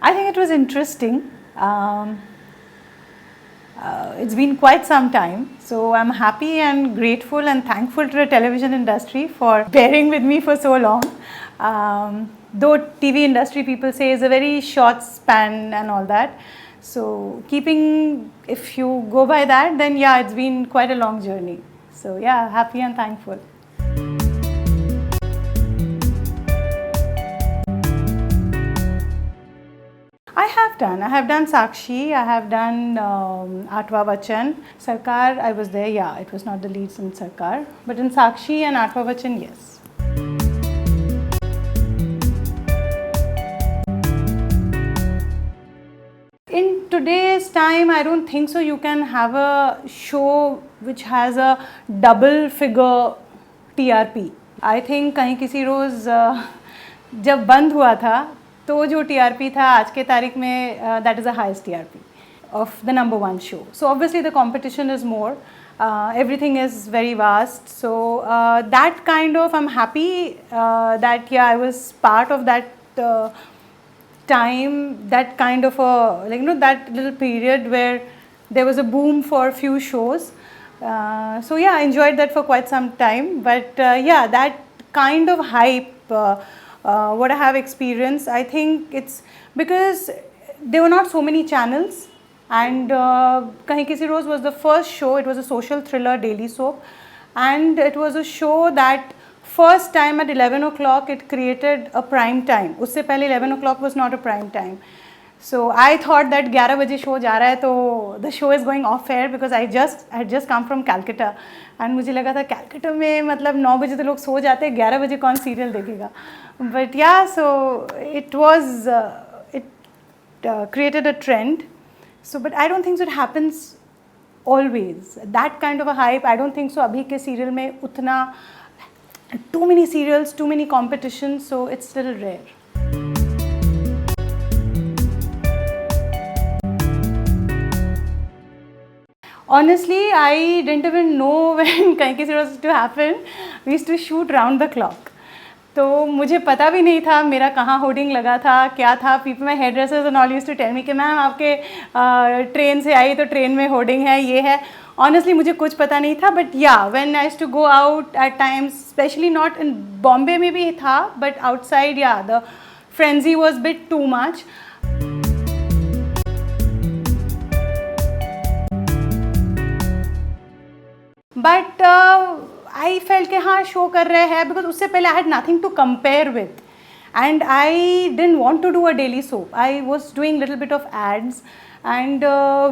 I think it was interesting. It's been quite some time, so I'm happy and grateful and thankful to the television industry for bearing with me for so long. Though TV industry people say is a very short span and all that, so if you go by that, then yeah, it's been quite a long journey. So yeah, happy and thankful. I have done Sakshi, I have done Aatwa Vachan. Sarkar, I was there, yeah, it was not the leads in Sarkar, but in Sakshi and Aatwa Vachan, yes. In today's time, I don't think so you can have a show which has a double figure TRP. I think कहीं किसी रोज़ जब बंद हुआ था तो जो TRP था आज के तारीख में that is the highest TRP of the number one show. So obviously the competition is more. Everything is very vast. So that kind of, I'm happy that yeah, I was part of that time, that kind of a, like, you know, that little period where there was a boom for a few shows. So yeah, I enjoyed that for quite some time. But yeah, that kind of hype, what I have experienced, I think it's because there were not so many channels, and Kahin Kisi Rose was the first show. It was a social thriller daily soap, and it was a show that first time at 11 o'clock it created a prime time. Usse pehle 11 o'clock was not a prime time. So I thought that 11 baje show ja raha hai, to the show is going off air, because I had just come from Calcutta, and मुझे लगा था Calcutta में मतलब 9 बजे तो लोग सो जाते हैं, 11 बजे कौन सीरियल देखेगा. But yeah, so it was it created a trend. So but I don't think so it happens always. That kind of a hype, I don't think so अभी के सीरियल में उतना, too many serials, too many competitions, so it's still rare. Honestly, I didn't even know when Kahin Kisi Rose to happen. We used to shoot round the clock. तो मुझे पता भी नहीं था मेरा कहाँ होर्डिंग लगा था, क्या था. People my hair dressers and all used to tell me कि मैम आपके ट्रेन से आई तो ट्रेन में होर्डिंग है, ये है. Honestly, मुझे कुछ पता नहीं था. But yeah, when I used to go out at times, especially not in Bombay में भी था, but outside, yeah, the frenzy was bit too much. But I felt कि हाँ शो कर रहे हैं, because उससे पहले I had nothing to compare with, and I didn't want to do a daily soap. I was doing little bit of ads, and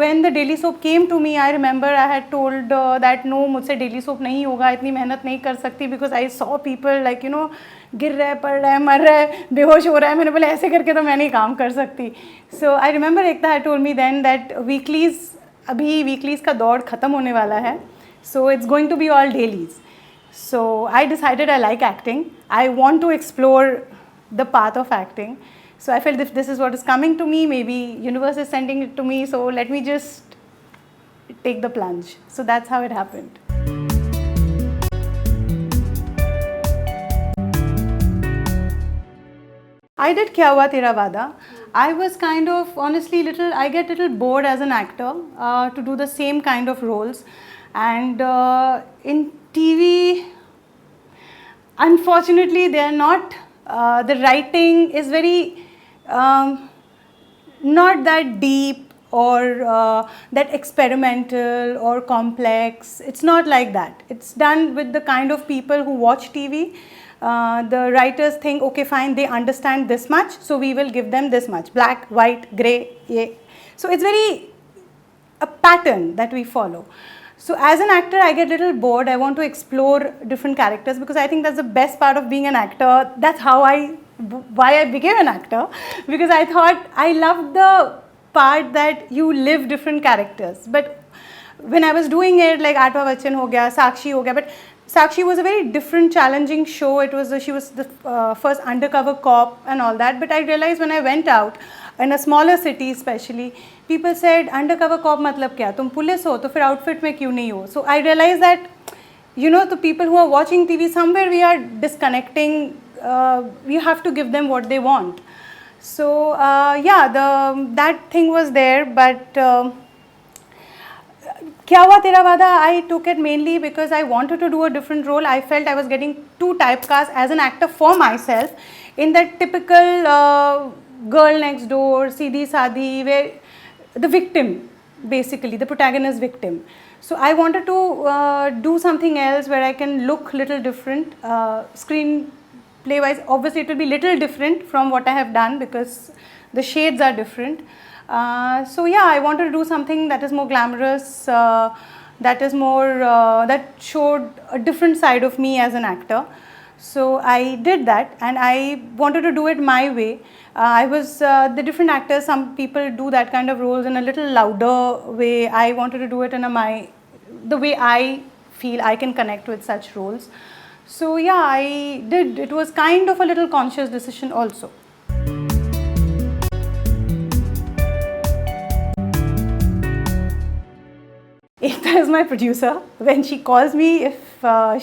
when the daily soap came to me, I remember I had told that no, मुझसे daily soap नहीं होगा, इतनी मेहनत नहीं कर सकती, because I saw people like, you know, गिर रहे, पड़ रहे, मर रहे, बेहोश हो रहा है. मैंने बोला ऐसे करके तो मैं नहीं काम कर सकती. So I remember Ekta had told me then that weeklies, अभी weeklies का दौर ख़त्म होने वाला है. So it's going to be all dailies. So I decided I like acting. I want to explore the path of acting. So I felt if this is what is coming to me, maybe universe is sending it to me. So let me just take the plunge. So that's how it happened. I did Kya Hua Tera Vada. I was kind of, honestly, I get little bored as an actor to do the same kind of roles. And in TV, unfortunately, they are not, the writing is very, not that deep or that experimental or complex. It's not like that. It's done with the kind of people who watch TV. The writers think, okay, fine, they understand this much, so we will give them this much, black, white, grey, yeah. So it's very a pattern that we follow. So as an actor, I get a little bored. I want to explore different characters, because I think that's the best part of being an actor. That's why I became an actor, because I thought I loved the part that you live different characters. But when I was doing it, like Aatwa Vachan ho gaya, Sakshi ho gaya, but Sakshi was a very different, challenging show. It was she was the first undercover cop and all that. But I realized when I went out, in a smaller city especially, people said undercover cop matlab kya, tum police ho to fir outfit mein kyun nahi ho. So I realized that, you know, the people who are watching TV, somewhere we are disconnecting. We have to give them what they want. So yeah, that thing was there, but Kya Hua Tera Vada, I took it mainly because I wanted to do a different role. I felt I was getting too typecast as an actor for myself in that typical girl next door, Seedhi Saadi, where the victim, basically, the protagonist victim. So I wanted to do something else where I can look little different. Screenplay wise, obviously it will be little different from what I have done because the shades are different. So yeah, I wanted to do something that is more glamorous, that is more, that showed a different side of me as an actor. So I did that, and I wanted to do it my way. I was, the different actors, some people do that kind of roles in a little louder way. I wanted to do it in the way I feel I can connect with such roles. So yeah, I did. It was kind of a little conscious decision also. Ekta is my producer. When she calls me, if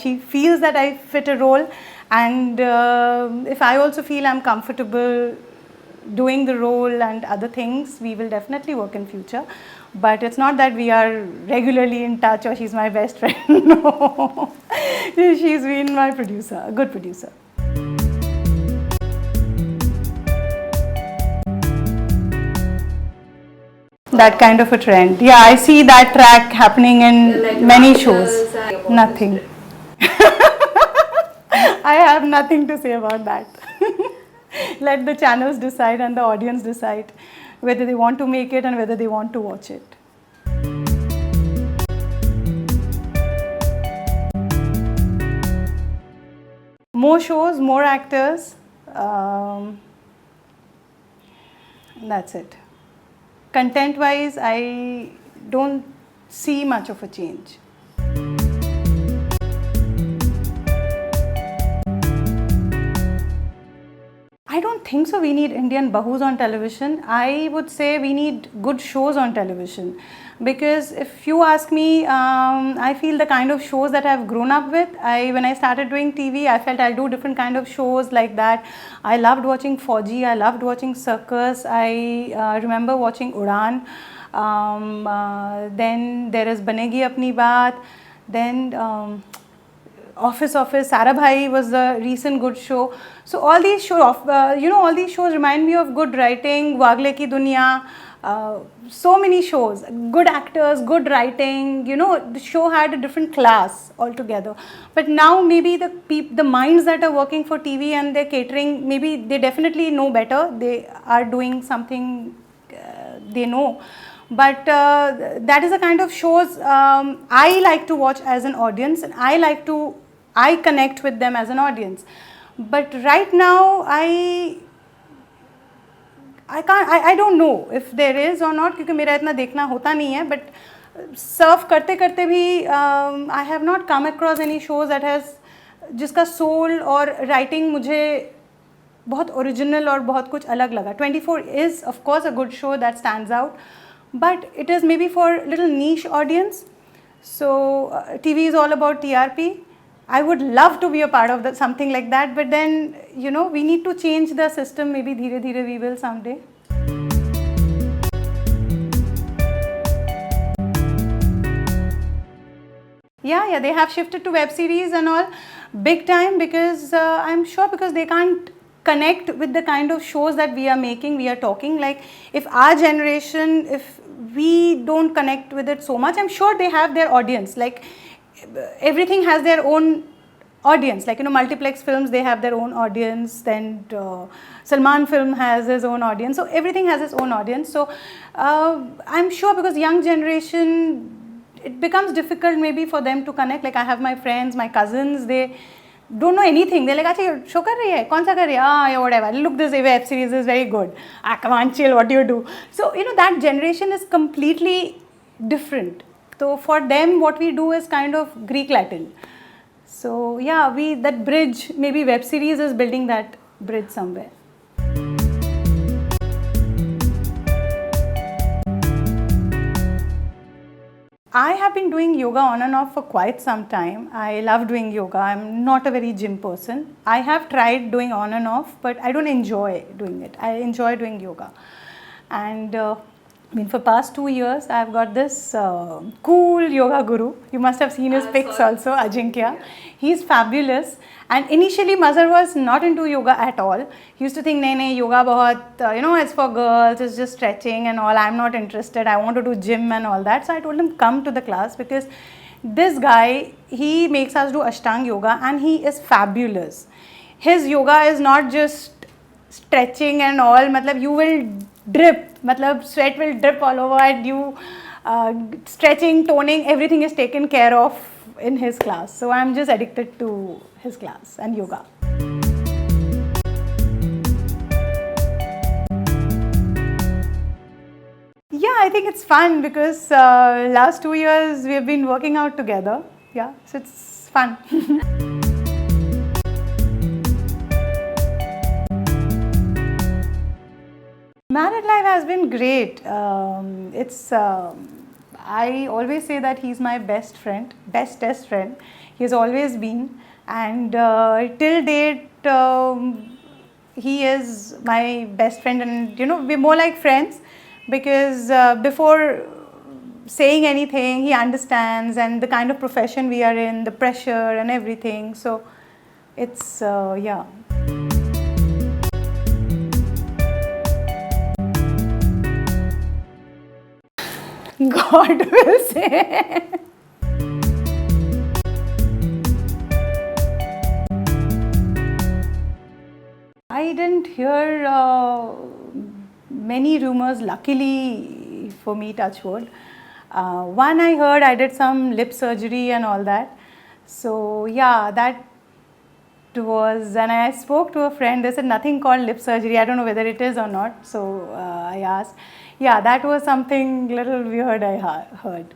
she feels that I fit a role, and if I also feel I'm comfortable doing the role and other things, we will definitely work in future. But it's not that we are regularly in touch or she's my best friend. No, she's been my producer, a good producer. That kind of a trend. Yeah, I see that track happening in like many shows. Nothing. I have nothing to say about that. Let the channels decide and the audience decide whether they want to make it and whether they want to watch it. More shows, more actors. That's it. Content wise, I don't see much of a change. I don't think so we need Indian Bahus on television. I would say we need good shows on television. Because if you ask me, I feel the kind of shows that I've grown up with, when I started doing TV, I felt I'll do different kind of shows like that. I loved watching Fauji, I loved watching Circus, I remember watching Udaan. Then there is Banegi Apni Baat, then Office, Sara Bhai was a recent good show. So all these shows, all these shows remind me of good writing, Wagle Ki Duniya, so many shows, good actors, good writing, the show had a different class altogether. But now maybe the minds that are working for TV and they're catering, maybe they definitely know better, they are doing something they know. But that is the kind of shows I like to watch as an audience, and I connect with them as an audience. But right now, I don't know if there is or not, because मेरा इतना देखना होता नहीं है. But surf करते करते भी I have not come across any shows that has जिसका soul और writing मुझे बहुत original और बहुत कुछ अलग लगा. 24 is of course a good show that stands out, but it is maybe for little niche audience. So TV is all about TRP. I would love to be a part of something like that, but then we need to change the system. Maybe dheere dheere we will someday. Yeah, they have shifted to web series and all big time, because I'm sure because they can't connect with the kind of shows that we are making, we are talking. Like if our generation, if we don't connect with it so much, I'm sure they have their audience. Like everything has their own audience. Like multiplex films, they have their own audience. Then Salman film has his own audience. So everything has its own audience. So I'm sure because young generation, it becomes difficult maybe for them to connect. Like I have my friends, my cousins, they don't know anything. They're like, "Acha, show kar rahi hai? Kaun sa kar rahi hai? Yeah, whatever. Look, this web series is very good. Come on, chill. What do you do?" So that generation is completely different. So for them, what we do is kind of Greek Latin. So yeah, that bridge, maybe web series is building that bridge somewhere. I have been doing yoga on and off for quite some time. I love doing yoga. I'm not a very gym person. I have tried doing on and off, but I don't enjoy doing it. I enjoy doing yoga. And for past 2 years, I've got this cool yoga guru. You must have seen his pics also, Ajinkya. Yeah. He's fabulous. And initially, Mazhar was not into yoga at all. He used to think, nahi, yoga bahut, it's for girls, it's just stretching and all. I'm not interested. I want to do gym and all that. So I told him, come to the class, because this guy, he makes us do Ashtanga yoga and he is fabulous. His yoga is not just stretching and all. You will drip. Sweat will drip all over, and you stretching, toning, everything is taken care of in his class. So I'm just addicted to his class and yoga. Yeah, I think it's fun because last 2 years we have been working out together. Yeah, so it's fun. Married life has been great. I always say that he's my best friend, bestest friend. He's always been, and till date, he is my best friend, and we're more like friends, because before saying anything, he understands, and the kind of profession we are in, the pressure and everything. So it's yeah. God will say. I didn't hear many rumors, luckily for me, touch wood. One I heard, I did some lip surgery and all that. So yeah, that was, and I spoke to a friend, they said nothing called lip surgery. I don't know whether it is or not. So I asked. Yeah, that was something little weird I heard.